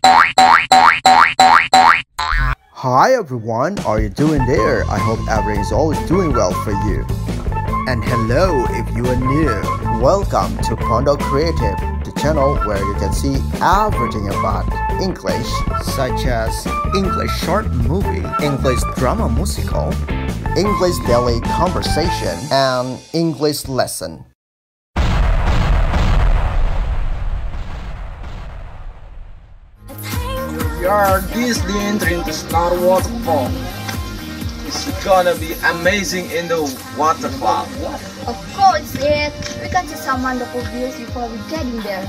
Hi everyone, how are you doing there? I hope everything is always doing well for you. And hello if you are new. Welcome to Pondo Creative, the channel where you can see everything about English, such as English short movie, English drama musical, English daily conversation, and English lesson. We are this the entry into Star Waterfall. It's gonna be amazing in the waterfall. Of course, we can see some wonderful views before we getting there.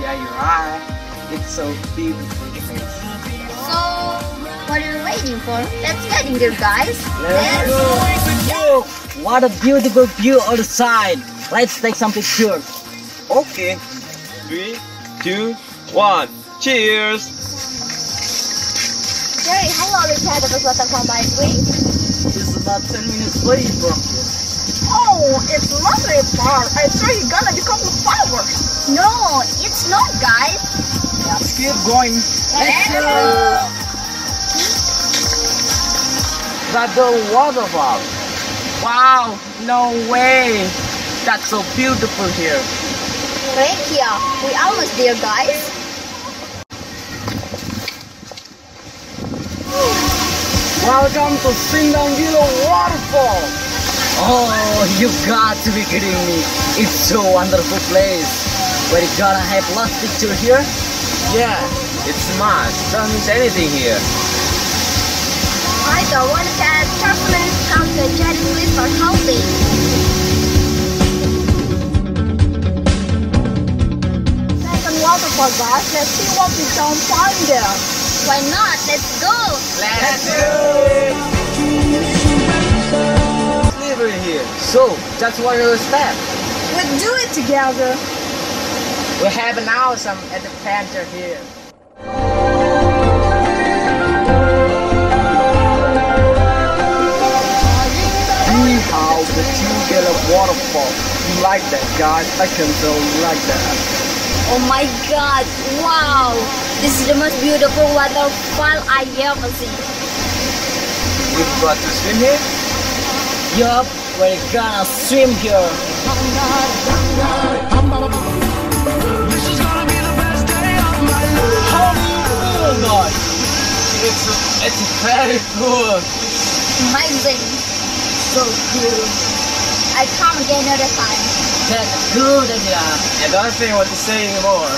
Yeah, you're right. It's so beautiful. So, what are you waiting for? Let's get in there, guys. Let's go! What a beautiful view on the side. Let's take some pictures. Okay. 3, 2, 1. Cheers! Jerry, how long is that the waterfall by the way? It's about 10 minutes away from here. Oh, it's not very far. I thought you're gonna be a couple of hours. No, it's not, guys. Let's keep going. Let's go. That's the waterfall. Wow, no way. That's so beautiful here. Thank you. We almost there, guys. Welcome to Sindangilo Waterfall. Oh, you got to be kidding me. It's so wonderful place. We're gonna have last picture here? Yeah, it's must. Don't miss anything here. I don't want to get chocolate come to Jerry please for helping. Second waterfall, guys. Let's see what we can find there. Why not? Let's go! Let's do it! Slippery here. So, that's one of the steps. We'll do it together. We have an awesome adventure here. See how the two-gallon waterfall. You like that, guys? I can tell you like that. Oh my god! Wow! This is the most beautiful waterfall I ever seen. We've got to swim here? Yup, we're gonna swim here. Oh god! It's very cool. Amazing! So cool. I come again another time. That's good idea. I don't think what to say anymore.